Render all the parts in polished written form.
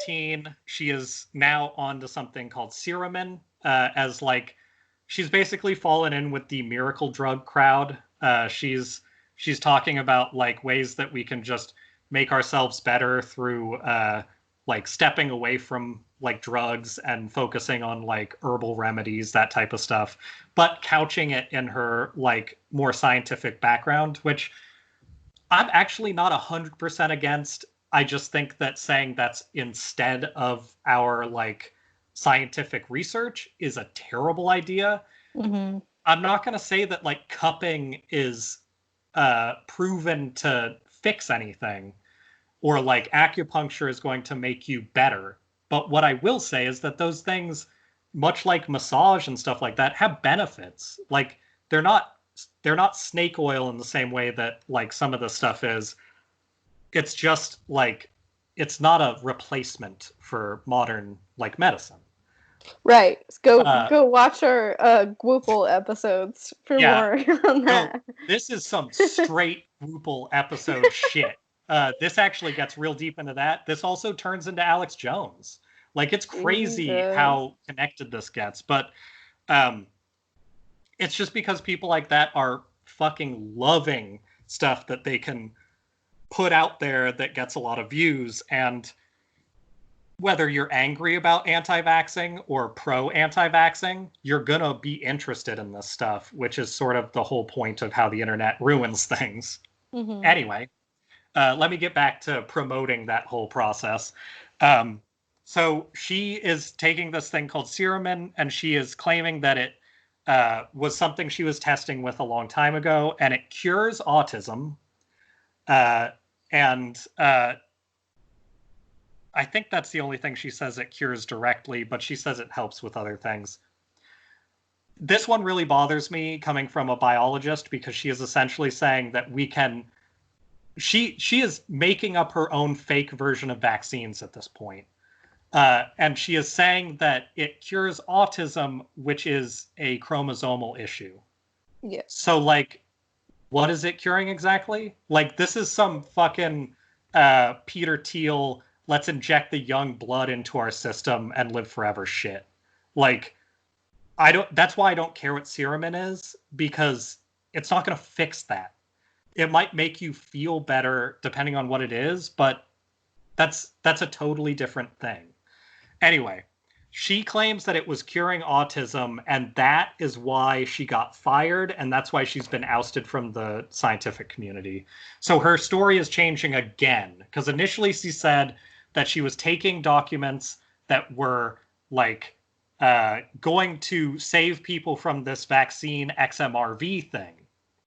2018, she is now on to something called Seramin, as like she's basically fallen in with the miracle drug crowd. She's talking about like ways that we can just make ourselves better through like stepping away from like drugs and focusing on like herbal remedies, that type of stuff, but couching it in her like more scientific background, which I'm actually not 100% against. I just think that saying that's instead of our like scientific research is a terrible idea. Mm-hmm. I'm not going to say that like cupping is proven to fix anything, or like acupuncture is going to make you better. But what I will say is that those things, much like massage and stuff like that, have benefits. Like they're not snake oil in the same way that like some of the stuff is. It's just like it's not a replacement for modern like medicine. Right. Go watch our Gwoople episodes for more on that. So this is some straight Gwoople episode shit. This actually gets real deep into that. This also turns into Alex Jones. Like it's crazy how connected this gets, but it's just because people like that are fucking loving stuff that they can put out there that gets a lot of views. And whether you're angry about anti-vaxxing or pro-anti-vaxxing, you're gonna be interested in this stuff, which is sort of the whole point of how the internet ruins things. Mm-hmm. Anyway, let me get back to promoting that whole process. So she is taking this thing called Seramin, and she is claiming that it was something she was testing with a long time ago, and it cures autism. I think that's the only thing she says it cures directly, but she says it helps with other things. This one really bothers me coming from a biologist, because she is essentially saying that we can... She is making up her own fake version of vaccines at this point. And she is saying that it cures autism, which is a chromosomal issue. Yeah. So, like, what is it curing exactly? Like, this is some fucking Peter Thiel, let's inject the young blood into our system and live forever shit. Like, that's why I don't care what Seramin is, because it's not going to fix that. It might make you feel better depending on what it is, but that's a totally different thing. Anyway, she claims that it was curing autism, and that is why she got fired, and that's why she's been ousted from the scientific community. So her story is changing again, because initially she said that she was taking documents that were like going to save people from this vaccine XMRV thing.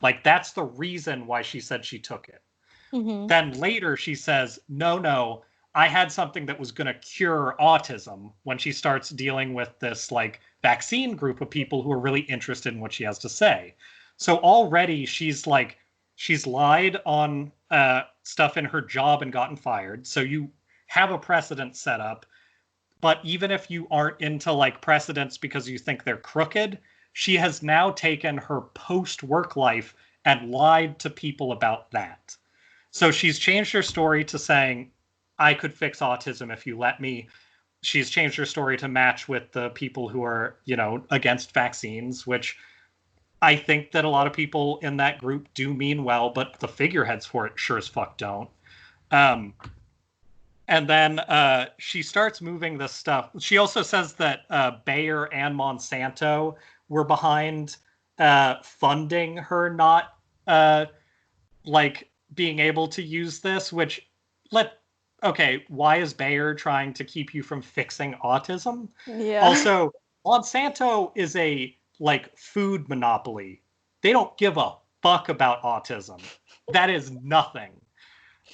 Like, that's the reason why she said she took it. Mm-hmm. Then later she says, no, I had something that was going to cure autism, when she starts dealing with this like vaccine group of people who are really interested in what she has to say. So already she's lied on stuff in her job and gotten fired. So you have a precedent set up. But even if you aren't into like precedents because you think they're crooked, she has now taken her post-work life and lied to people about that. So she's changed her story to saying, I could fix autism if you let me. She's changed her story to match with the people who are, against vaccines, which I think that a lot of people in that group do mean well, but the figureheads for it sure as fuck don't. And then she starts moving this stuff. She also says that Bayer and Monsanto were behind funding her not being able to use this, which why is Bayer trying to keep you from fixing autism? Yeah. Also, Monsanto is a food monopoly. They don't give a fuck about autism. That is nothing.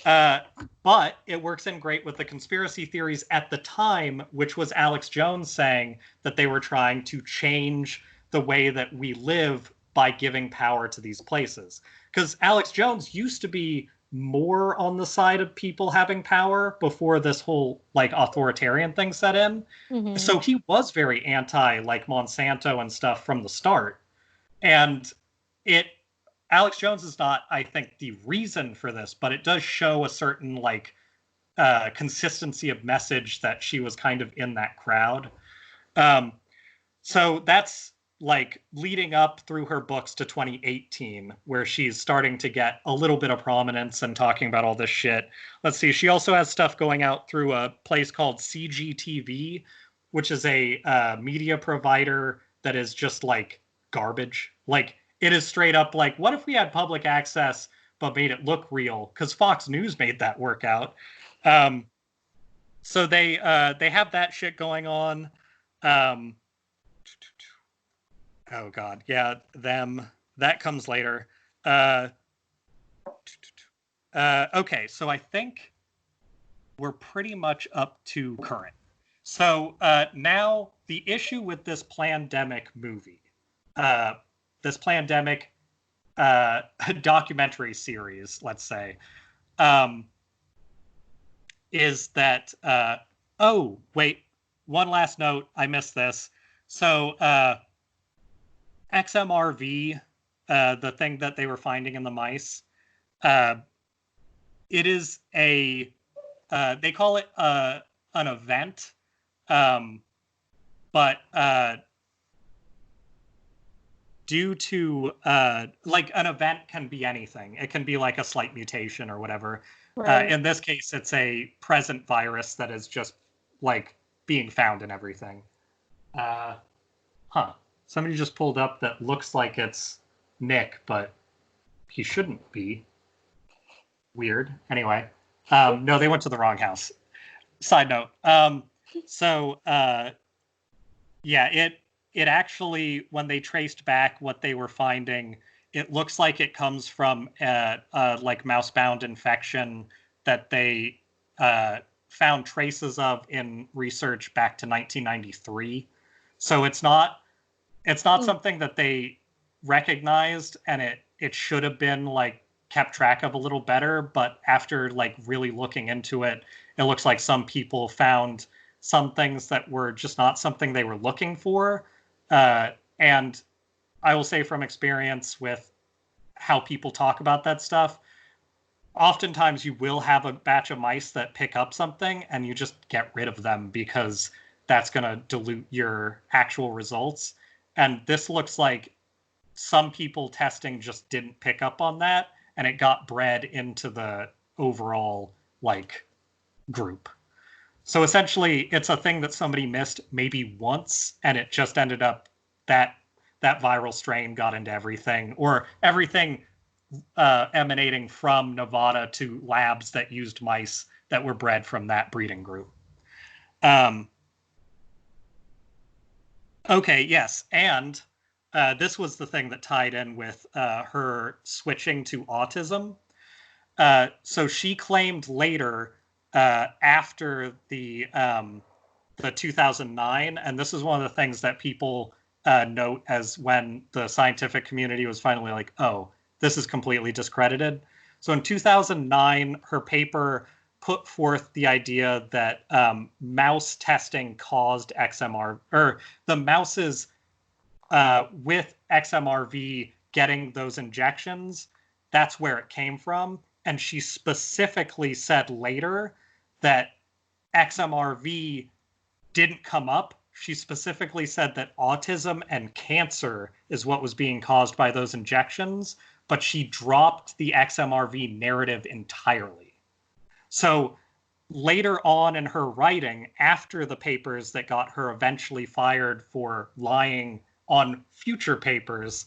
But it works in great with the conspiracy theories at the time, which was Alex Jones saying that they were trying to change the way that we live by giving power to these places. Because Alex Jones used to be more on the side of people having power before this whole authoritarian thing set in. Mm-hmm. So he was very anti Monsanto and stuff from the start. And Alex Jones is not, I think, the reason for this, but it does show a certain consistency of message that she was kind of in that crowd. So that's like leading up through her books to 2018, where she's starting to get a little bit of prominence and talking about all this shit. Let's see. She also has stuff going out through a place called CGTV, which is a media provider that is just like garbage. Like, it is straight up like, what if we had public access but made it look real? Because Fox News made that work out. So they have that shit going on. Oh God, yeah, them. That comes later. Okay, so I think we're pretty much up to current. So now the issue with this Plandemic movie, this Plandemic documentary series, let's say, is that, oh, wait, one last note, I missed this. So XMRV, the thing that they were finding in the mice, it is a, they call it an event, but due to, like, an event can be anything. It can be like a slight mutation or whatever. Right. In this case, it's a present virus that is just, like, being found in everything. Somebody just pulled up that looks like it's Nick, but he shouldn't be. Weird. Anyway, no, they went to the wrong house. Side note. Yeah, it actually, when they traced back what they were finding, it looks like it comes from like mouse-bound infection that they found traces of in research back to 1993. So it's not something that they recognized, and it should have been like kept track of a little better. But after like really looking into it, it looks like some people found some things that were just not something they were looking for. And I will say from experience with how people talk about that stuff, oftentimes you will have a batch of mice that pick up something and you just get rid of them because that's going to dilute your actual results. And this looks like some people testing just didn't pick up on that, and it got bred into the overall like group. So essentially, it's a thing that somebody missed maybe once, and it just ended up that viral strain got into everything, or everything emanating from Nevada to labs that used mice that were bred from that breeding group. Okay, yes, and this was the thing that tied in with her switching to autism. So she claimed later, after the 2009, and this is one of the things that people note as when the scientific community was finally like, oh, this is completely discredited. So in 2009, her paper put forth the idea that mouse testing caused XMR, or the mouses with XMRV getting those injections, that's where it came from. And she specifically said later that XMRV didn't come up. She specifically said that autism and cancer is what was being caused by those injections, but she dropped the XMRV narrative entirely. So later on in her writing, after the papers that got her eventually fired for lying on future papers,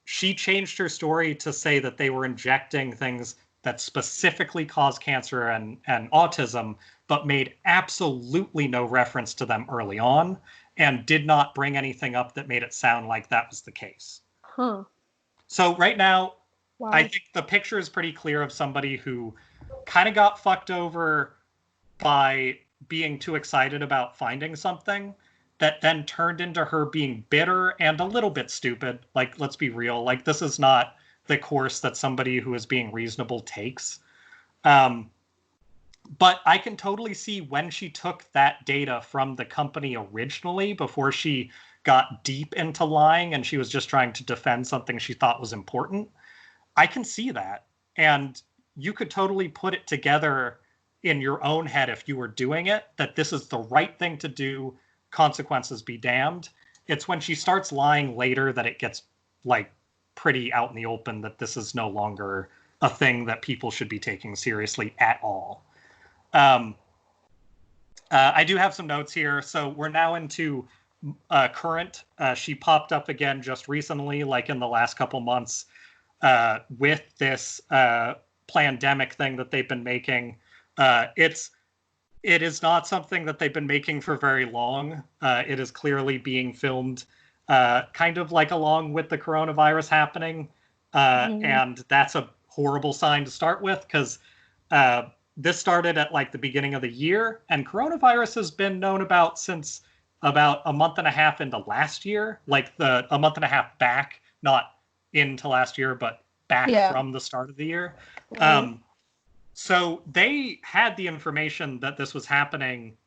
she changed her story to say that they were injecting things that specifically cause cancer and autism, but made absolutely no reference to them early on, and did not bring anything up that made it sound like that was the case. Huh. So right now, wow. I think the picture is pretty clear of somebody who kind of got fucked over by being too excited about finding something that then turned into her being bitter and a little bit stupid. Like, let's be real. Like, this is not the course that somebody who is being reasonable takes. But I can totally see when she took that data from the company originally, before she got deep into lying and she was just trying to defend something she thought was important. I can see that. And you could totally put it together in your own head, if you were doing it, that this is the right thing to do, consequences be damned. It's when she starts lying later that it gets like pretty out in the open that this is no longer a thing that people should be taking seriously at all. I do have some notes here. So we're now into current. She popped up again just recently, like in the last couple months, with this pandemic thing that they've been making. It is not something that they've been making for very long. It is clearly being filmed kind of like along with the coronavirus happening. And that's a horrible sign to start with, because this started at like the beginning of the year, and coronavirus has been known about since about a month and a half into last year, like a month and a half back, not into last year, but back from the start of the year. So they had the information that this was happening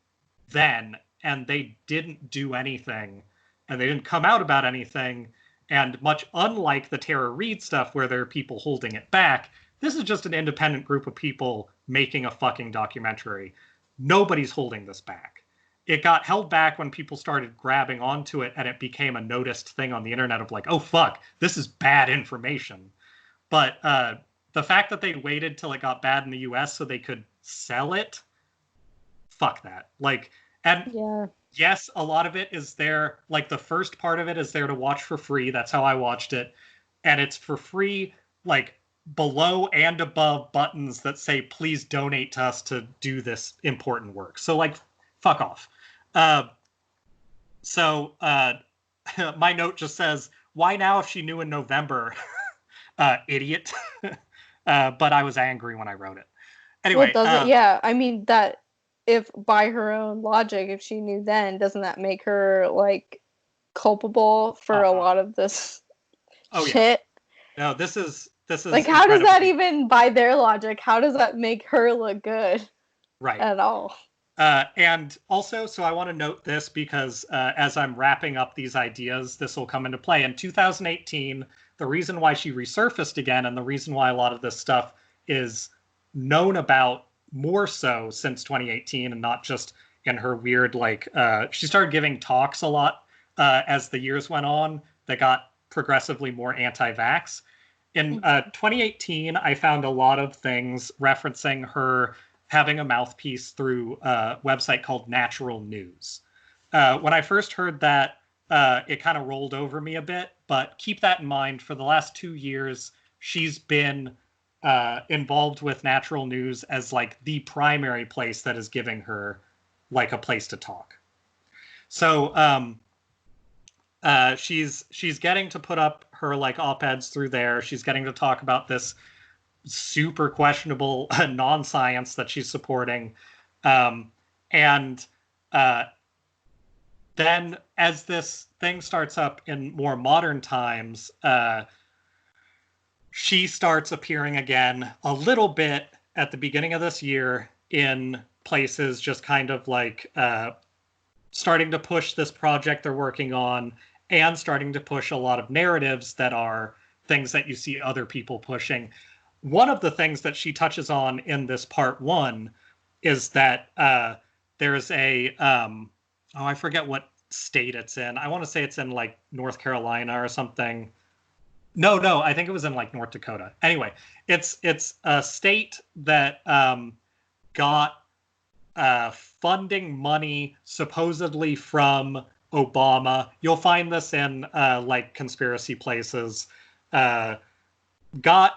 then, and they didn't do anything, and they didn't come out about anything. And much unlike the Tara Reid stuff where there are people holding it back, this is just an independent group of people making a fucking documentary. Nobody's holding this back. It got held back when people started grabbing onto it, and it became a noticed thing on the internet of like, oh fuck, this is bad information. But the fact that they waited till it got bad in the US so they could sell it, fuck that. Like, and yes, a lot of it is there. Like the first part of it is there to watch for free. That's how I watched it. And it's for free, like below and above buttons that say, please donate to us to do this important work. So like, fuck off. My note just says, why now if she knew in November? Idiot. But I was angry when I wrote it. Anyway. I mean, that if by her own logic, if she knew then, doesn't that make her like culpable for a lot of this shit? Yeah. No, this is like, how does that even, by their logic, how does that make her look good? Right. At all. And also, so I want to note this because as I'm wrapping up these ideas, this will come into play. In 2018, the reason why she resurfaced again and the reason why a lot of this stuff is known about more so since 2018 and not just in her weird, like, she started giving talks a lot as the years went on that got progressively more anti-vax. In 2018, I found a lot of things referencing her having a mouthpiece through a website called Natural News. When I first heard that, it kind of rolled over me a bit, but keep that in mind. For the last 2 years, she's been involved with Natural News as like the primary place that is giving her like a place to talk. So she's getting to put up her like op-eds through there. She's getting to talk about this super questionable non-science that she's supporting. And then as this thing starts up in more modern times, she starts appearing again a little bit at the beginning of this year in places just kind of like starting to push this project they're working on and starting to push a lot of narratives that are things that you see other people pushing. One of the things that she touches on in this part 1 is that there's a, I forget what state it's in. I want to say it's in like North Carolina or something. No, I think it was in like North Dakota. Anyway, it's a state that got funding money supposedly from Obama. You'll find this in like conspiracy places. Got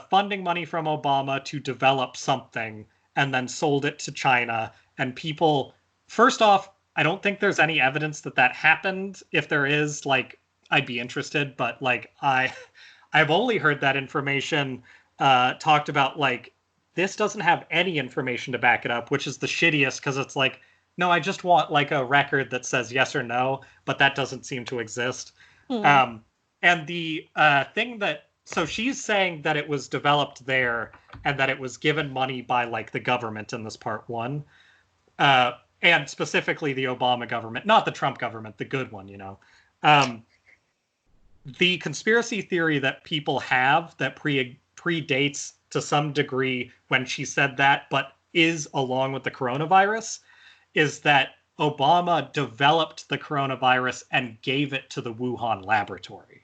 funding money from Obama to develop something and then sold it to China. And people, first off, I don't think there's any evidence that that happened. If there is, like, I'd be interested. But like, I've only heard that information talked about. Like, this doesn't have any information to back it up, which is the shittiest, because it's like, no, I just want like a record that says yes or no, but that doesn't seem to exist. And the thing that, so she's saying that it was developed there and that it was given money by like the government in this part 1, and specifically the Obama government, not the Trump government, the good one, you know. The conspiracy theory that people have that predates to some degree when she said that, but is, along with the coronavirus, is that Obama developed the coronavirus and gave it to the Wuhan laboratory.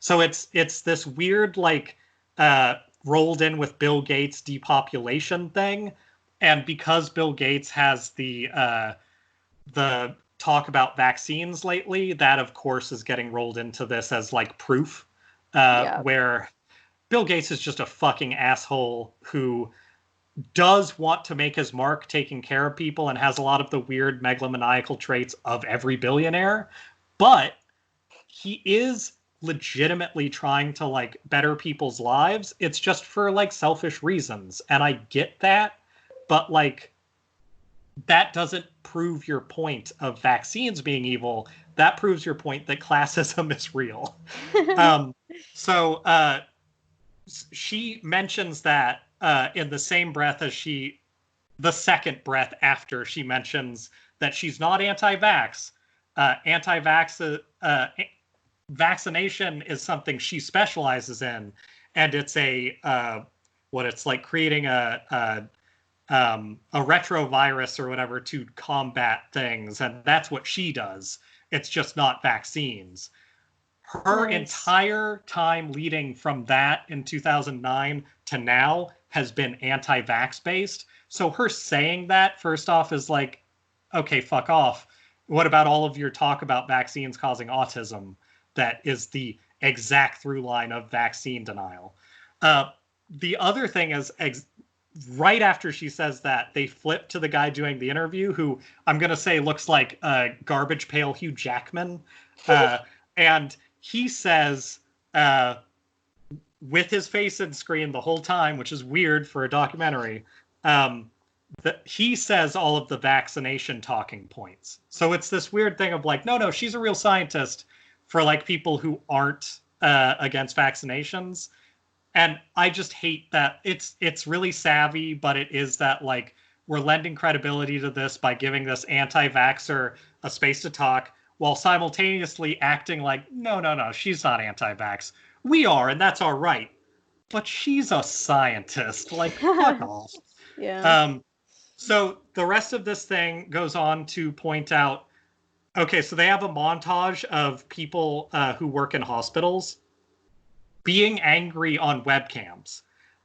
So it's this weird, like, rolled in with Bill Gates depopulation thing. And because Bill Gates has the talk about vaccines lately, that of course is getting rolled into this as like proof, where Bill Gates is just a fucking asshole who does want to make his mark taking care of people and has a lot of the weird megalomaniacal traits of every billionaire, but he is legitimately trying to like better people's lives. It's just for like selfish reasons, and I get that, but like that doesn't prove your point of vaccines being evil. That proves your point that classism is real. So she mentions that in the same breath as the second breath after she mentions that she's not anti-vax. Vaccination is something she specializes in, and it's it's like creating a retrovirus or whatever to combat things, and that's what she does. It's just not vaccines. Her entire time leading from that in 2009 to now has been anti-vax based. So her saying that, first off, is like, okay, fuck off. What about all of your talk about vaccines causing autism? That is the exact through line of vaccine denial. The other thing is, right after she says that, they flip to the guy doing the interview, who I'm going to say looks like Garbage Pail Hugh Jackman. And he says, with his face in screen the whole time, which is weird for a documentary, he says all of the vaccination talking points. So it's this weird thing of like, no, she's a real scientist for like people who aren't against vaccinations. And I just hate that. It's really savvy, but it is that like we're lending credibility to this by giving this anti-vaxxer a space to talk while simultaneously acting like, no, she's not anti-vax. We are, and that's our right. But she's a scientist. Like, fuck off. Yeah. So the rest of this thing goes on to point out, okay, so they have a montage of people who work in hospitals being angry on webcams.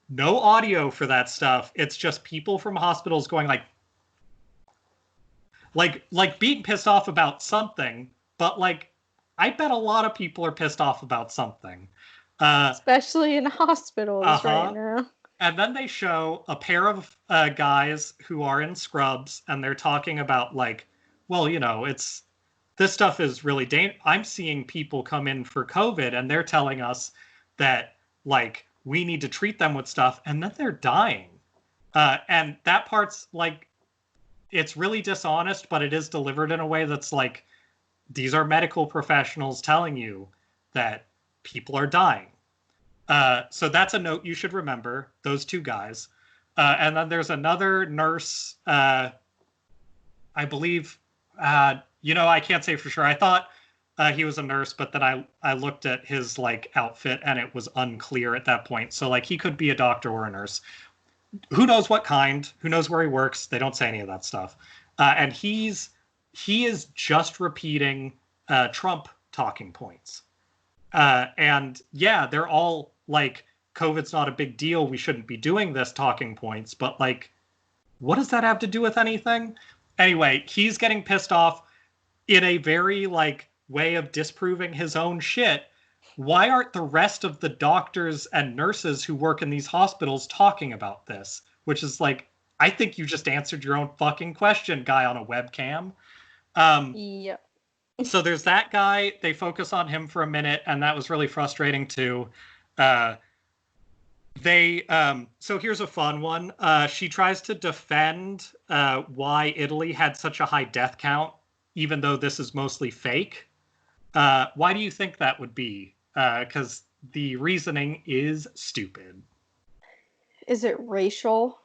No audio for that stuff. It's just people from hospitals going like being pissed off about something, but like I bet a lot of people are pissed off about something. Especially in hospitals right now. And then they show a pair of guys who are in scrubs, and they're talking about like, well, this stuff is really dangerous. I'm seeing people come in for COVID, and they're telling us that like we need to treat them with stuff, and then they're dying. And that part's like, it's really dishonest, but it is delivered in a way that's like, these are medical professionals telling you that people are dying. So that's a note you should remember, those two guys. And then there's another nurse, I believe, I can't say for sure. I thought he was a nurse, but then I looked at his like outfit and it was unclear at that point. So like he could be a doctor or a nurse. Who knows what kind? Who knows where he works? They don't say any of that stuff. And he is just repeating Trump talking points. And yeah, they're all like, COVID's not a big deal. We shouldn't be doing this talking points. But like, what does that have to do with anything? Anyway, he's getting pissed off in a very like way of disproving his own shit. Why aren't the rest of the doctors and nurses who work in these hospitals talking about this? Which is like, I think you just answered your own fucking question, guy on a webcam. Yep. So there's that guy. They focus on him for a minute, and that was really frustrating too. So here's a fun one. She tries to defend why Italy had such a high death count, even though this is mostly fake. Why do you think that would be? Because the reasoning is stupid. Is it racial?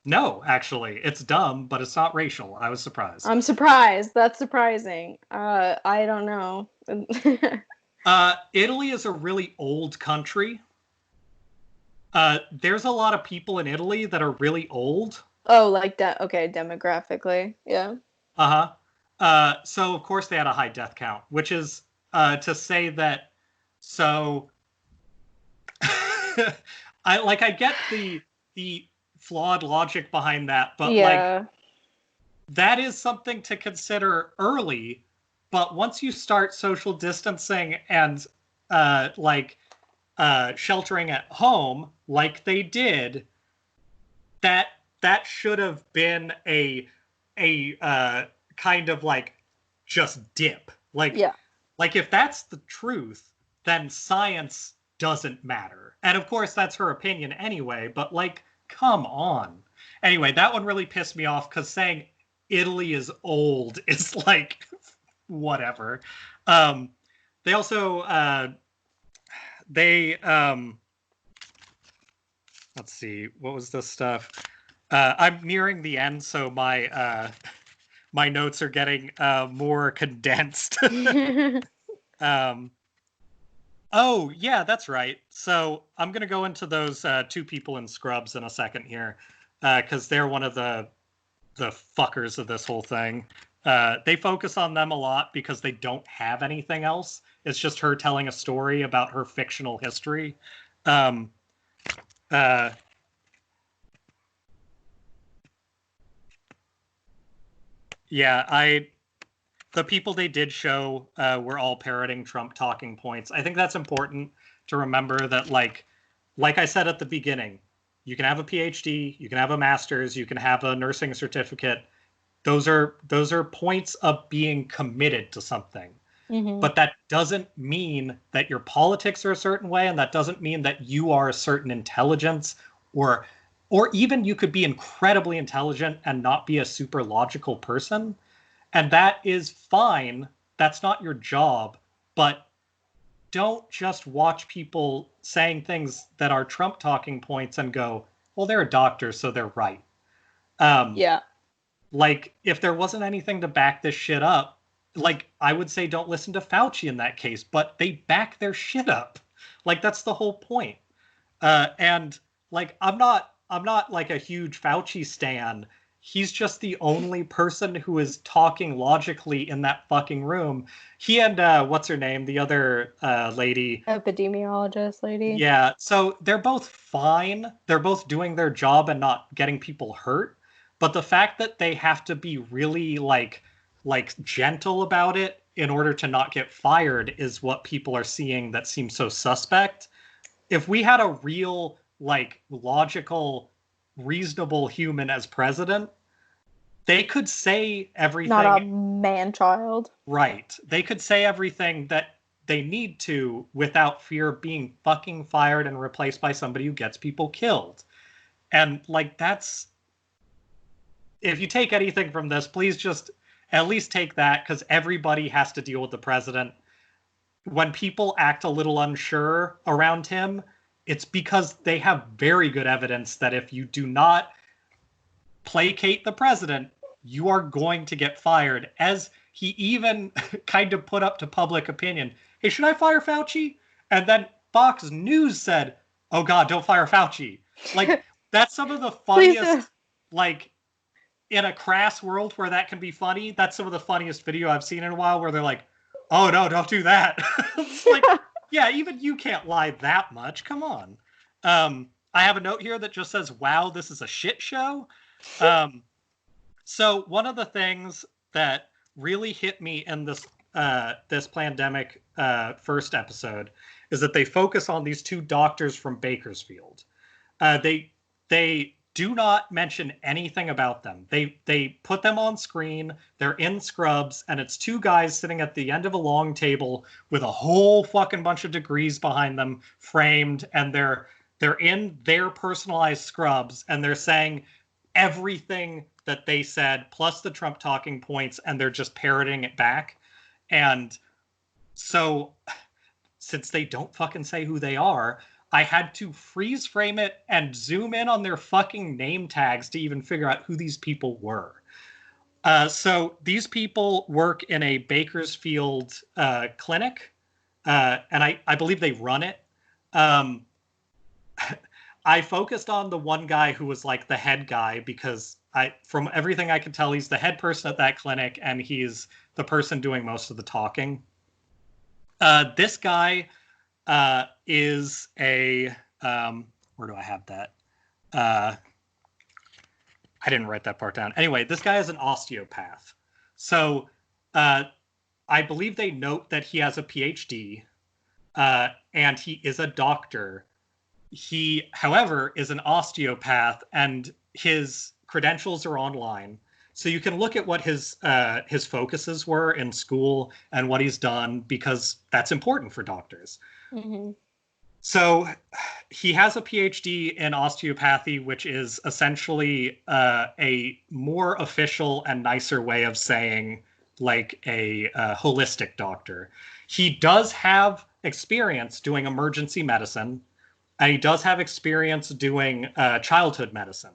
No, actually. It's dumb, but it's not racial. I was surprised. I'm surprised. That's surprising. I don't know. Italy is a really old country. There's a lot of people in Italy that are really old. Oh, like that. Okay, demographically. Yeah. Uh-huh. So of course they had a high death count, which is to say that so I get the flawed logic behind that, but like Yeah. that is something to consider early. But once you start social distancing and like sheltering at home, like they did, that that should have been a kind of like just dip. Yeah. Like if that's the truth, then science doesn't matter. And of course that's her opinion anyway, but like come on. Anyway, that one really pissed me off cuz saying Italy is old is like whatever. Um they also they let's see, what was this stuff? I'm nearing the end, so my notes are getting more condensed. um, oh yeah, that's right. So I'm gonna go into those two people in scrubs in a second here, because they're one of the fuckers of this whole thing. They focus on them a lot because they don't have anything else. It's just her telling a story about her fictional history. Um, uh, yeah, the people they did show were all parroting Trump talking points. I think that's important to remember that, like I said at the beginning, you can have a PhD, you can have a master's, you can have a nursing certificate. Those are points of being committed to something. Mm-hmm. But that doesn't mean that your politics are a certain way, and that doesn't mean that you are a certain intelligence, or or even you could be incredibly intelligent and not be a super logical person. And that is fine. That's not your job. But don't just watch people saying things that are Trump talking points and go, well, they're a doctor, so they're right. Um, Yeah. like, if there wasn't anything to back this shit up, like, I would say don't listen to Fauci in that case, but they back their shit up. Like, that's the whole point. And like I'm not like a huge Fauci stan. He's just the only person who is talking logically in that fucking room. He and what's her name, the other lady. Epidemiologist lady. Yeah, so they're both fine. They're both doing their job and not getting people hurt. But the fact that they have to be really like gentle about it in order to not get fired is what people are seeing that seems so suspect. If we had a real, like, logical, reasonable human as president, they could say Not a everything man child. right. They could say everything that they need to without fear of being fucking fired and replaced by somebody who gets people killed. And like that's if you take anything from this, please just at least take that, because everybody has to deal with the president. When people act a little unsure around him, it's because they have very good evidence that if you do not placate the president, you are going to get fired. As he even kind of put up to public opinion, hey, should I fire Fauci? And then Fox News said, oh God, don't fire Fauci. Like, that's some of the Please. funniest, like, in a crass world where that can be funny, that's some of the funniest video I've seen in a while where they're like, oh no, don't do that. It's like, yeah, even you can't lie that much. Come on. I have a note here that just says, wow, this is a shit show. So one of the things that really hit me in this pandemic first episode is that they focus on these two doctors from Bakersfield. They do not mention anything about them. They put them on screen. They're in scrubs, and it's two guys sitting at the end of a long table with a whole fucking bunch of degrees behind them, framed, and they're in their personalized scrubs, and they're saying everything that they said plus the Trump talking points, and they're just parroting it back. And so, since they don't fucking say who they are, I had to freeze frame it and zoom in on their fucking name tags to even figure out who these people were. So these people work in a Bakersfield clinic, and I believe they run it. Um, I focused on the one guy who was like the head guy because from everything I can tell, he's the head person at that clinic and he's the person doing most of the talking. This guy is a where do I have that? I didn't write that part down. Anyway, this guy is an osteopath. So I believe they note that he has a PhD and he is a doctor. He, however, is an osteopath and his credentials are online. So you can look at what his focuses were in school and what he's done because that's important for doctors. Mm-hmm. So he has a PhD in osteopathy, which is essentially a more official and nicer way of saying like a holistic doctor. He does have experience doing emergency medicine, and he does have experience doing childhood medicine.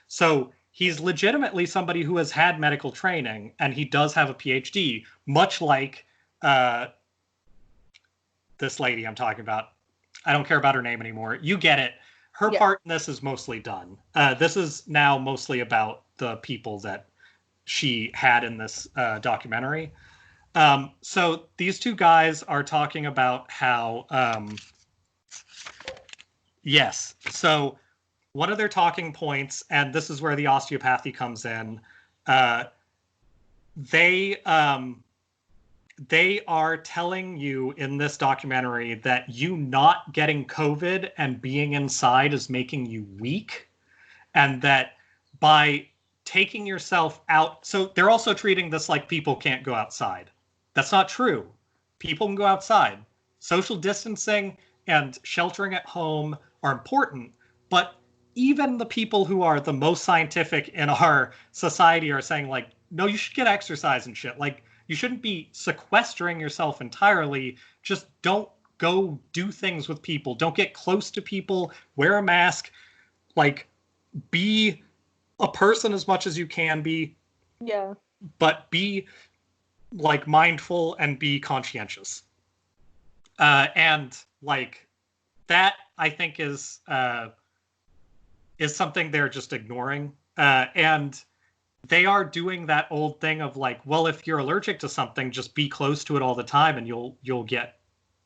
So he's legitimately somebody who has had medical training, and he does have a PhD, much like this lady I'm talking about. I don't care about her name anymore. You get it. Her part in this is mostly done. This is now mostly about the people that she had in this documentary. So these two guys are talking about how, yes. So one of their talking points, and this is where the osteopathy comes in, they are telling you in this documentary that you not getting COVID and being inside is making you weak, and that by taking yourself out, so they're also treating this like people can't go outside. That's not true. People can go outside. Social distancing and sheltering at home are important, but even the people who are the most scientific in our society are saying like, no, you should get exercise and shit. Like, you shouldn't be sequestering yourself entirely. Just don't go do things with people. Don't get close to people. Wear a mask. Like, be a person as much as you can be. Yeah. But be, like, mindful and be conscientious. And, like, that, I think, is something they're just ignoring. And they are doing that old thing of like, well, if you're allergic to something, just be close to it all the time and you'll get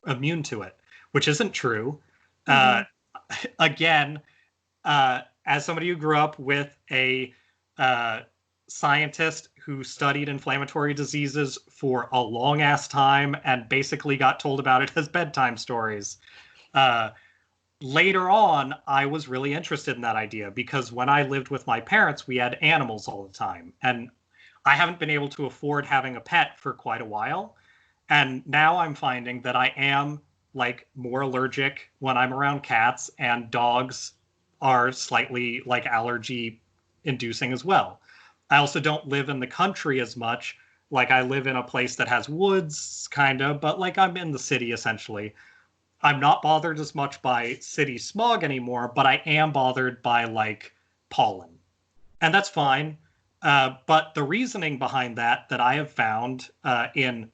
immune to it, which isn't true. Again, as somebody who grew up with a scientist who studied inflammatory diseases for a long ass time and basically got told about it as bedtime stories, later on, I was really interested in that idea because when I lived with my parents, we had animals all the time. And I haven't been able to afford having a pet for quite a while. And now I'm finding that I am like more allergic when I'm around cats, and dogs are slightly like allergy inducing as well. I also don't live in the country as much. Like I live in a place that has woods kind of, but like I'm in the city essentially. I'm not bothered as much by city smog anymore, but I am bothered by like pollen. And that's fine. But the reasoning behind that I have found in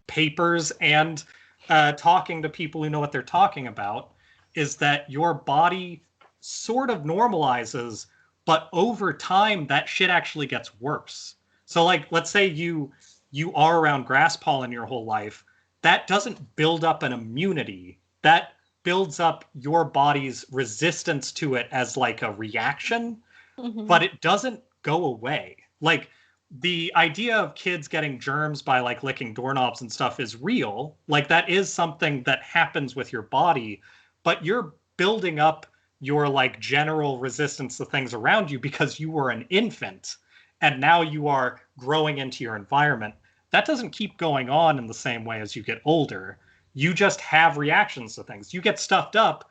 papers and talking to people who know what they're talking about is that your body sort of normalizes, but over time that shit actually gets worse. So like, let's say you are around grass pollen your whole life. That doesn't build up an immunity. That builds up your body's resistance to it as like a reaction, but it doesn't go away. Like the idea of kids getting germs by like licking doorknobs and stuff is real. Like that is something that happens with your body, but you're building up your like general resistance to things around you because you were an infant and now you are growing into your environment. That doesn't keep going on in the same way as you get older. You just have reactions to things. You get stuffed up,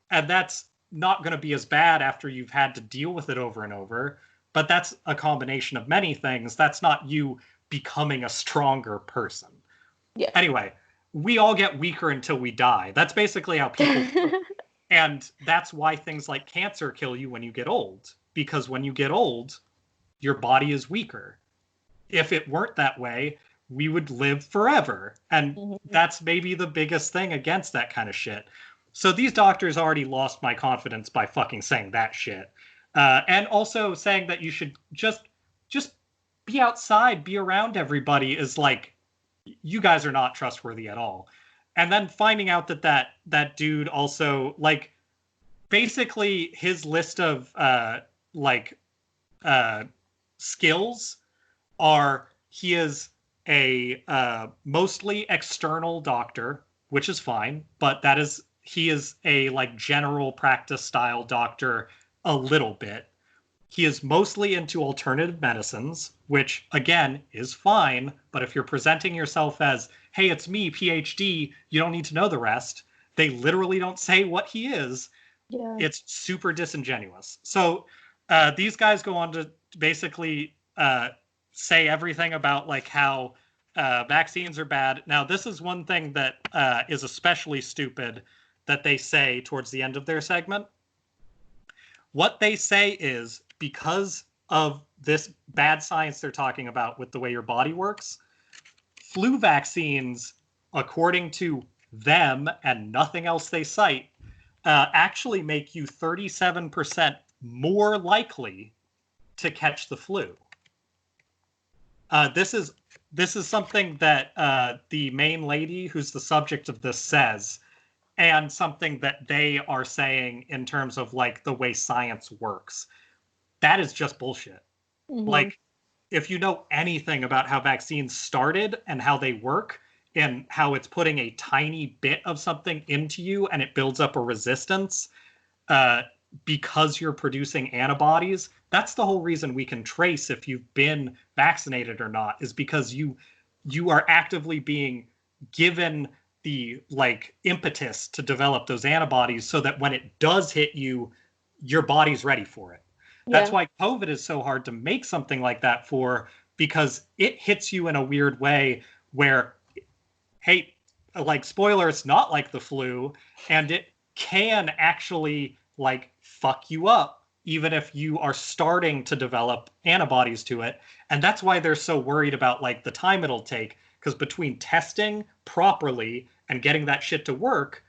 and that's not going to be as bad after you've had to deal with it over and over. But that's a combination of many things. That's not you becoming a stronger person. Yeah. Anyway, we all get weaker until we die. That's basically how people... And that's why things like cancer kill you when you get old. Because when you get old, your body is weaker. If it weren't that way, we would live forever. And that's maybe the biggest thing against that kind of shit. So these doctors already lost my confidence by fucking saying that shit. And also saying that you should just be outside, be around everybody is like, you guys are not trustworthy at all. And then finding out that dude also, like, basically his list of like skills are, he is a mostly external doctor, which is fine, but he is a like general practice style doctor a little bit. He is mostly into alternative medicines, which again is fine, but if you're presenting yourself as, hey, it's me, PhD, you don't need to know the rest, they literally don't say what he is. Yeah. It's super disingenuous. So these guys go on to basically say everything about like how vaccines are bad. Now, this is one thing that is especially stupid that they say towards the end of their segment. What they say is, because of this bad science they're talking about with the way your body works, flu vaccines, according to them and nothing else they cite, actually make you 37% more likely to catch the flu. This is something that the main lady who's the subject of this says, and something that they are saying in terms of like the way science works. That is just bullshit. Mm-hmm. Like, if you know anything about how vaccines started and how they work and how it's putting a tiny bit of something into you and it builds up a resistance because you're producing antibodies, that's the whole reason we can trace if you've been vaccinated or not, is because you are actively being given the like impetus to develop those antibodies so that when it does hit you, your body's ready for it. That's why COVID is so hard to make something like that for, because it hits you in a weird way where, hey, like, spoiler, it's not like the flu, and it can actually like fuck you up even if you are starting to develop antibodies to it. And that's why they're so worried about like the time it'll take, because between testing properly and getting that shit to work,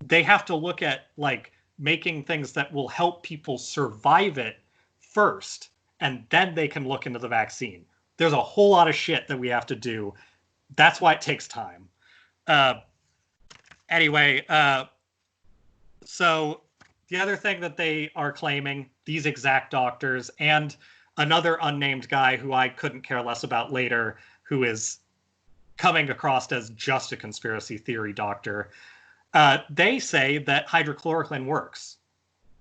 they have to look at like making things that will help people survive it first, and then they can look into the vaccine. There's a whole lot of shit that we have to do. That's why it takes time. Anyway, so the other thing that they are claiming, these exact doctors and another unnamed guy who I couldn't care less about later, who is coming across as just a conspiracy theory doctor, they say that hydrochloroquine works.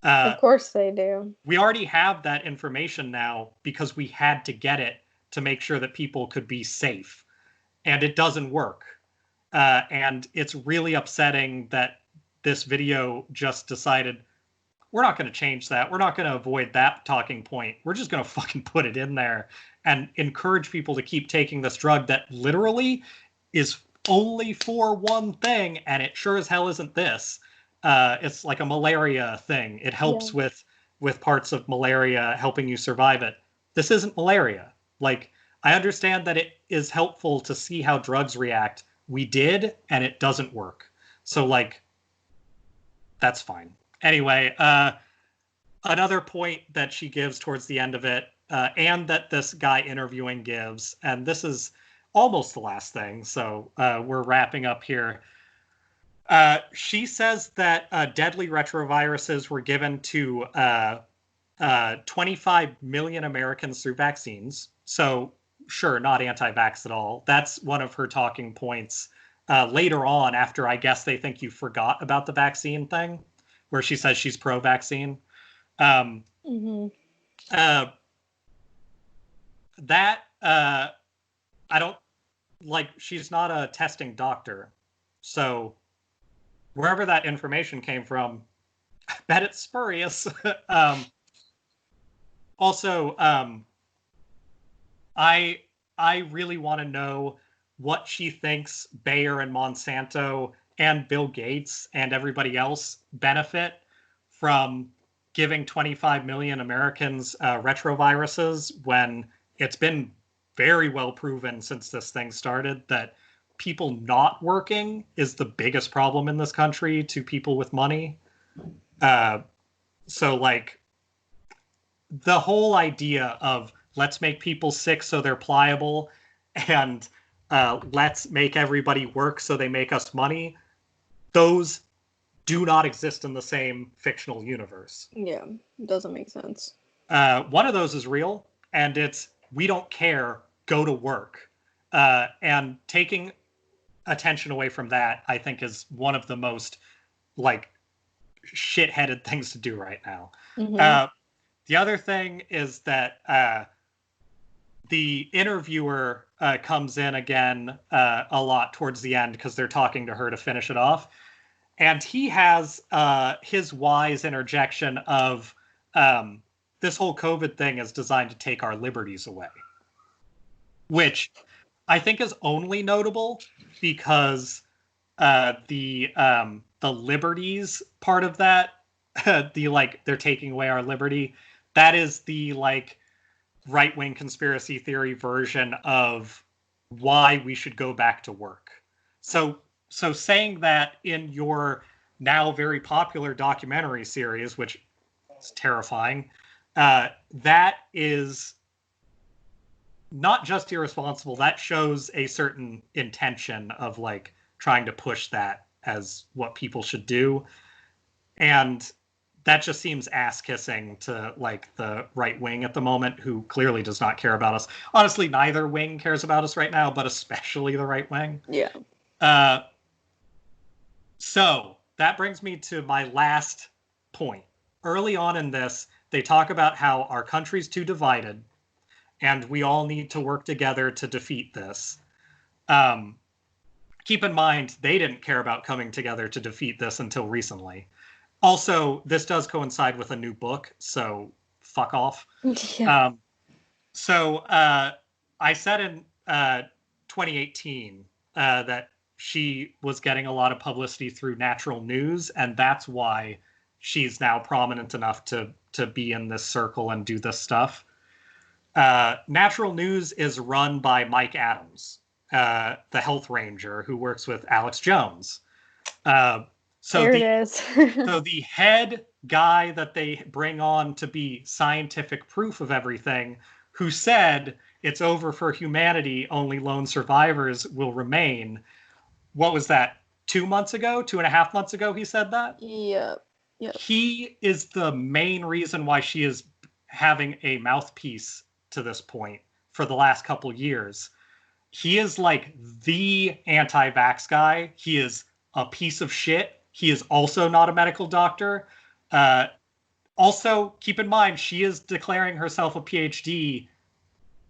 Of course they do. We already have that information now because we had to get it to make sure that people could be safe. And it doesn't work. And it's really upsetting that this video just decided, we're not going to change that. We're not going to avoid that talking point. We're just going to fucking put it in there and encourage people to keep taking this drug that literally is only for one thing, and it sure as hell isn't this. It's like a malaria thing. It helps with parts of malaria, helping you survive it. This isn't malaria. Like, I understand that it is helpful to see how drugs react. We did, and it doesn't work. So, like, that's fine. Anyway, another point that she gives towards the end of it, and that this guy interviewing gives, and this is almost the last thing, so we're wrapping up here. She says that deadly retroviruses were given to 25 million Americans through vaccines. So, sure, not anti-vax at all. That's one of her talking points later on, after I guess they think you forgot about the vaccine thing, where she says she's pro-vaccine. That I don't like. She's not a testing doctor, so wherever that information came from, I bet it's spurious. Also, I really want to know what she thinks Bayer and Monsanto and Bill Gates and everybody else benefit from giving 25 million Americans retroviruses, when it's been very well proven since this thing started that people not working is the biggest problem in this country to people with money. So like the whole idea of let's make people sick so they're pliable and let's make everybody work so they make us money, those do not exist in the same fictional universe. Yeah, it doesn't make sense. One of those is real, and it's we don't care, go to work. And taking attention away from that, I think, is one of the most like shit-headed things to do right now. Mm-hmm. The other thing is that the interviewer comes in again a lot towards the end because they're talking to her to finish it off. And he has his wise interjection of this whole COVID thing is designed to take our liberties away, which I think is only notable because the liberties part of that, the like they're taking away our liberty, that is the like right-wing conspiracy theory version of why we should go back to work. So saying that in your now very popular documentary series, which is terrifying, that is not just irresponsible, that shows a certain intention of like trying to push that as what people should do. And that just seems ass-kissing to like the right wing at the moment, who clearly does not care about us. Honestly, neither wing cares about us right now, but especially the right wing. Yeah. So that brings me to my last point. Early on in this, they talk about how our country's too divided, and we all need to work together to defeat this. Keep in mind, they didn't care about coming together to defeat this until recently. Also, this does coincide with a new book, so fuck off. Yeah. I said in 2018 that she was getting a lot of publicity through Natural News, and that's why she's now prominent enough to be in this circle and do this stuff. Natural News is run by Mike Adams, the health ranger who works with Alex Jones. There it is. So the head guy that they bring on to be scientific proof of everything, who said it's over for humanity, only lone survivors will remain. What was that? 2 months ago? 2.5 months ago he said that? Yep. He is the main reason why she is having a mouthpiece to this point for the last couple years. He is like the anti-vax guy. He is a piece of shit. He is also not a medical doctor. Also, keep in mind, she is declaring herself a PhD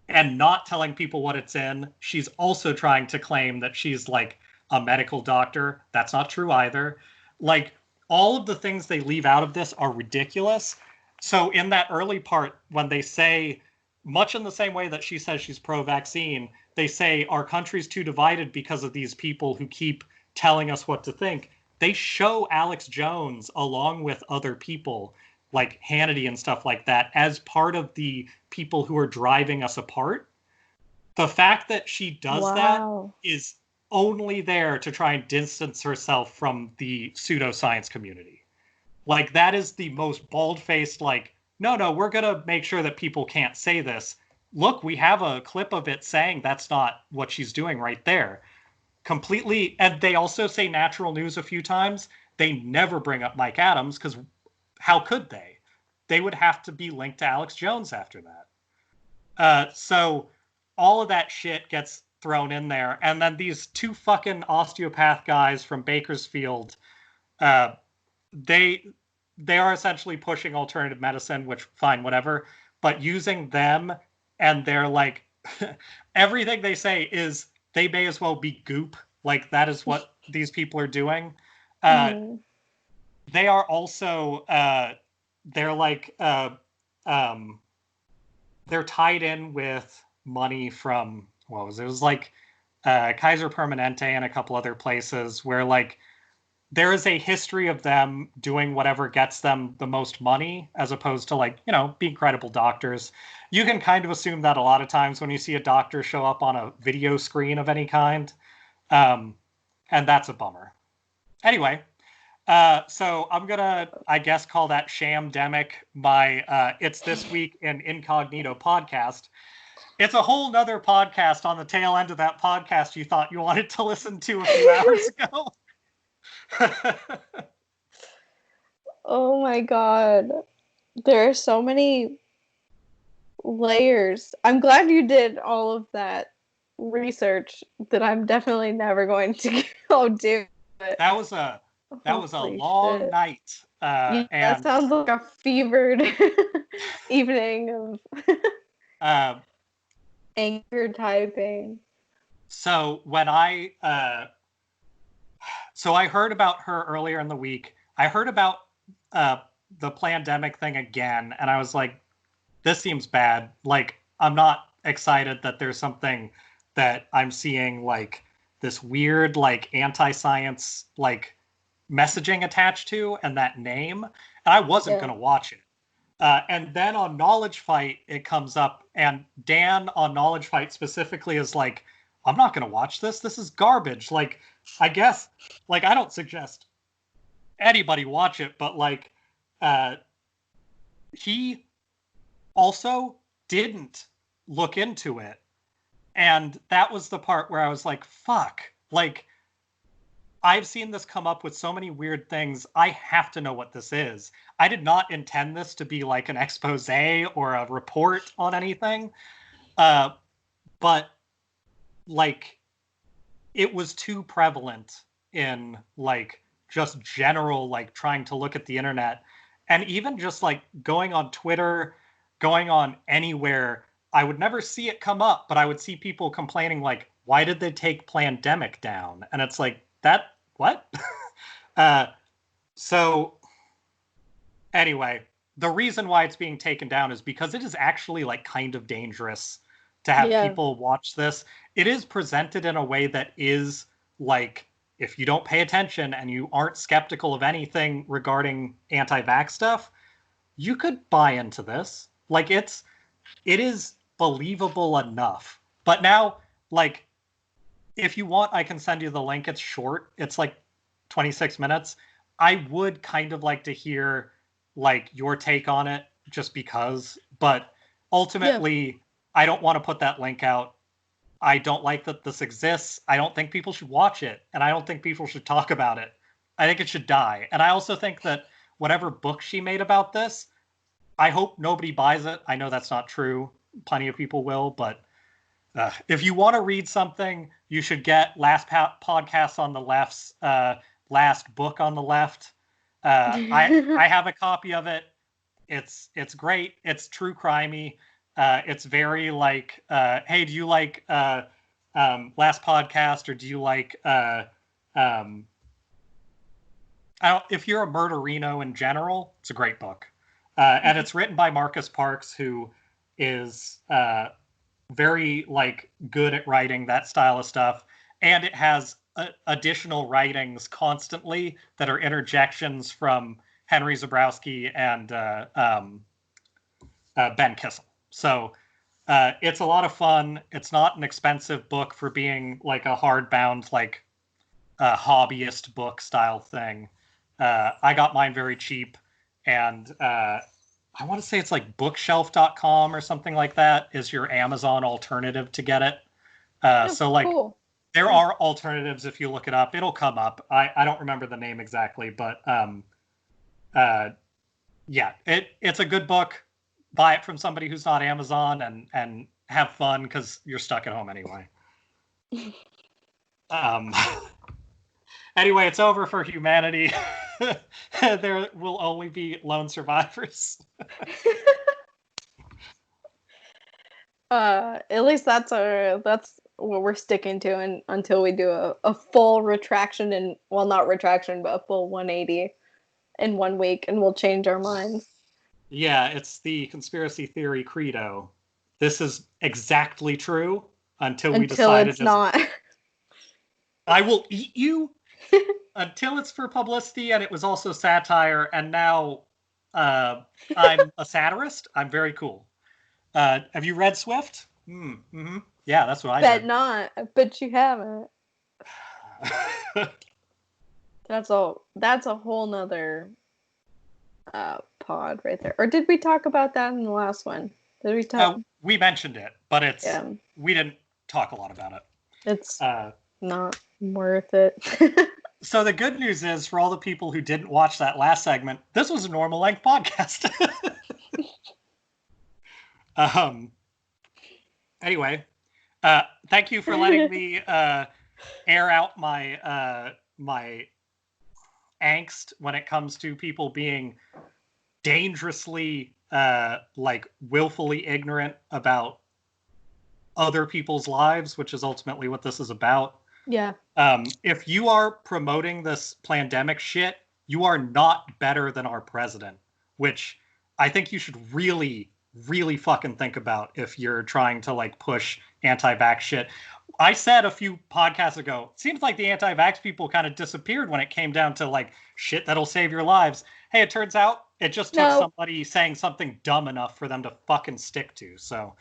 and not telling people what it's in. She's also trying to claim that she's like a medical doctor. That's not true either. Like, all of the things they leave out of this are ridiculous. So in that early part, when they say, much in the same way that she says she's pro-vaccine, they say our country's too divided because of these people who keep telling us what to think. They show Alex Jones along with other people like Hannity and stuff like that as part of the people who are driving us apart. The fact that she does that is only there to try and distance herself from the pseudoscience community. Like, that is the most bald-faced, like, no, we're going to make sure that people can't say this. Look, we have a clip of it saying that's not what she's doing right there. Completely. And they also say Natural News a few times. They never bring up Mike Adams, because how could they? They would have to be linked to Alex Jones after that. So all of that shit gets thrown in there. And then these two fucking osteopath guys from Bakersfield, they are essentially pushing alternative medicine, which fine, whatever. But using them, and they're like, everything they say is, they may as well be goop. Like, that is what these people are doing. They are also, they're like, they're tied in with money from, what was it? It was like Kaiser Permanente and a couple other places where, like, there is a history of them doing whatever gets them the most money, as opposed to, like, being credible doctors. You can kind of assume that a lot of times when you see a doctor show up on a video screen of any kind, And that's a bummer. Anyway, so I'm gonna, I guess, call that Shamdemic my It's This Week in Incognito podcast. It's a whole nother podcast on the tail end of that podcast you thought you wanted to listen to a few hours ago. Oh my god. There are so many layers. I'm glad you did all of that research that I'm definitely never going to go do. That was a long night. Yeah, and that sounds like a fevered evening of anger typing. So when I heard about her earlier in the week. I heard about the pandemic thing again, and I was like, this seems bad. Like, I'm not excited that there's something that I'm seeing, like, this weird, like, anti-science, like, messaging attached to, and that name. And I wasn't going to watch it. And then on Knowledge Fight, it comes up, and Dan on Knowledge Fight specifically is like, I'm not going to watch this. This is garbage. Like, I guess, like, I don't suggest anybody watch it, but, like, he also didn't look into it. And that was the part where I was like, fuck. Like, I've seen this come up with so many weird things. I have to know what this is. I did not intend this to be like an expose or a report on anything. But, like, it was too prevalent in, like, just general, like, trying to look at the internet. And even just, like, going on Twitter, going on anywhere, I would never see it come up, but I would see people complaining, like, why did they take Plandemic down? And it's like, what? So anyway, the reason why it's being taken down is because it is actually, like, kind of dangerous to have people watch this. It is presented in a way that is, like, if you don't pay attention and you aren't skeptical of anything regarding anti-vax stuff, you could buy into this. Like, it is believable enough. But now, like, if you want, I can send you the link. It's short. It's like 26 minutes. I would kind of like to hear, like, your take on it just because. But ultimately, I don't want to put that link out. I don't like that this exists. I don't think people should watch it. And I don't think people should talk about it. I think it should die. And I also think that whatever book she made about this, I hope nobody buys it. I know that's not true. Plenty of people will. But if you want to read something, you should get Last Podcast on the Left's Last Book on the Left. I have a copy of it. It's great. It's true crimey. It's very, like, hey, do you like Last Podcast, or do you like if you're a murderino in general, it's a great book. And it's written by Marcus Parks, who is very, like, good at writing that style of stuff. And it has additional writings constantly that are interjections from Henry Zabrowski and Ben Kissel. So it's a lot of fun. It's not an expensive book for being, like, a hardbound, like, hobbyist book style thing. I got mine very cheap, and I want to say it's like bookshelf.com or something like that is your Amazon alternative to get it. So, like, cool. There are alternatives if you look it up. It'll come up. I don't remember the name exactly, but yeah, it's a good book. Buy it from somebody who's not Amazon and have fun, because you're stuck at home anyway. Anyway, it's over for humanity. There will only be lone survivors. At least that's what we're sticking to until we do a full retraction, and, well, not retraction, but a full 180 in 1 week, and we'll change our minds. Yeah, it's the conspiracy theory credo. This is exactly true until we decide it's not. I will eat you until it's for publicity, and it was also satire, and now I'm a satirist. I'm very cool. Have you read Swift? Mm-hmm. Yeah, that's what I bet did. not. I bet you haven't. That's a whole nother pod right there. Or did we talk about that in the last one? Did we talk? We mentioned it, but we didn't talk a lot about it. It's not worth it. So the good news is, for all the people who didn't watch that last segment, this was a normal length podcast. Anyway, thank you for letting me air out my my angst when it comes to people being dangerously like willfully ignorant about other people's lives, which is ultimately what this is about. Yeah. If you are promoting this pandemic shit, you are not better than our president, which I think you should really, really fucking think about if you're trying to like push anti-vax shit. I said a few podcasts ago, it seems like the anti-vax people kind of disappeared when it came down to like shit that'll save your lives. Hey, it turns out it just took somebody saying something dumb enough for them to fucking stick to. So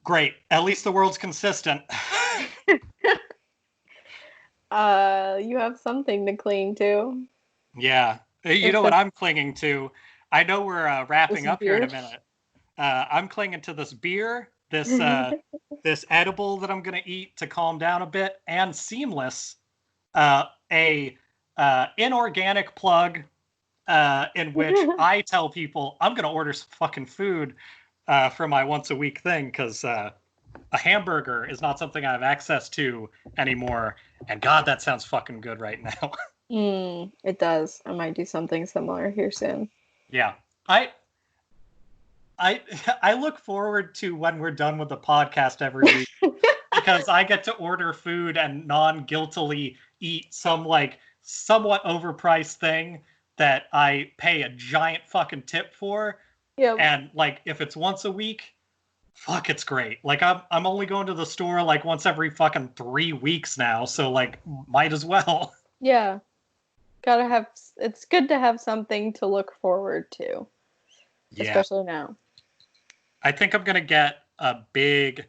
great. At least the world's consistent. You have something to cling to. Yeah. You know what I'm clinging to? I know we're wrapping up here in a minute. I'm clinging to this beer, this this edible that I'm going to eat to calm down a bit, and Seamless, a inorganic plug in which I tell people I'm going to order some fucking food for my once a week thing, because a hamburger is not something I have access to anymore. And God, that sounds fucking good right now. It does. I might do something similar here soon. Yeah. I look forward to when we're done with the podcast every week because I get to order food and non-guiltily eat some like somewhat overpriced thing that I pay a giant fucking tip for. Yep. And like if it's once a week, fuck, it's great. Like I'm only going to the store like once every fucking 3 weeks now, so like might as well. Yeah. It's good to have something to look forward to. Yeah. Especially now. I think I'm gonna get a big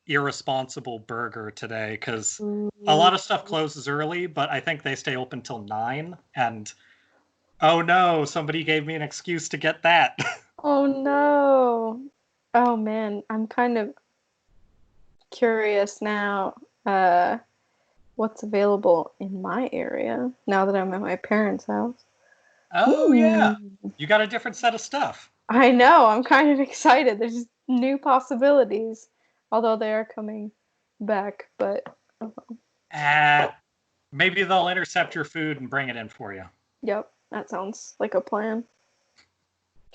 irresponsible burger today because a lot of stuff closes early, but I think they stay open till 9. And oh no, somebody gave me an excuse to get that. Oh no. Oh man, I'm kind of curious now what's available in my area now that I'm at my parents' house. Oh yeah. You got a different set of stuff. I know, I'm kind of excited. There's new possibilities. Although they are coming back, but maybe they'll intercept your food and bring it in for you. Yep, that sounds like a plan.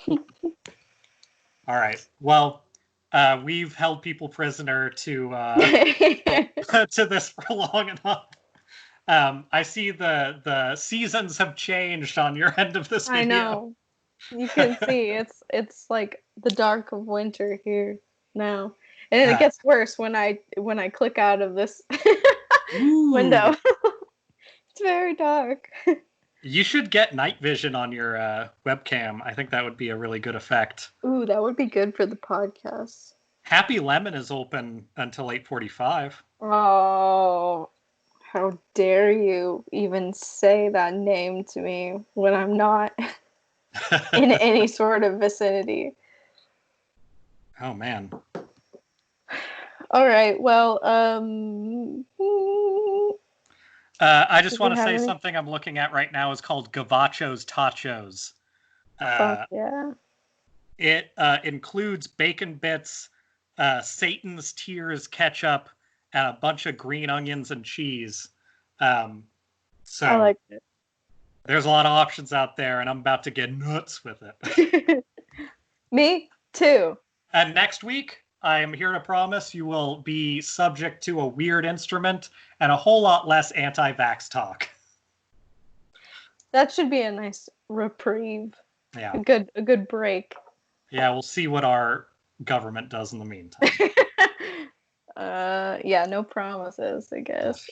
All right. Well, we've held people prisoner to to this for long enough. I see the seasons have changed on your end of this video. I know. You can see it's like the dark of winter here now. And it gets worse when I click out of this window. It's very dark. You should get night vision on your webcam. I think that would be a really good effect. Ooh, that would be good for the podcast. Happy Lemon is open until 8:45. Oh, how dare you even say that name to me when I'm not in any sort of vicinity. Oh man. All right. Well, I just want to say something I'm looking at right now is called Gavacho's Tachos. Fuck yeah. It includes bacon bits, Satan's Tears ketchup, and a bunch of green onions and cheese. So I like it. There's a lot of options out there, and I'm about to get nuts with it. Me too. And next week, I am here to promise you will be subject to a weird instrument and a whole lot less anti-vax talk. That should be a nice reprieve. Yeah. A good break. Yeah, we'll see what our government does in the meantime. Yeah, no promises, I guess.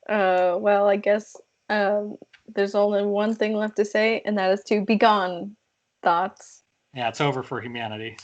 Well, I guess there's only one thing left to say, and that is to be gone, thoughts. Yeah, it's over for humanity.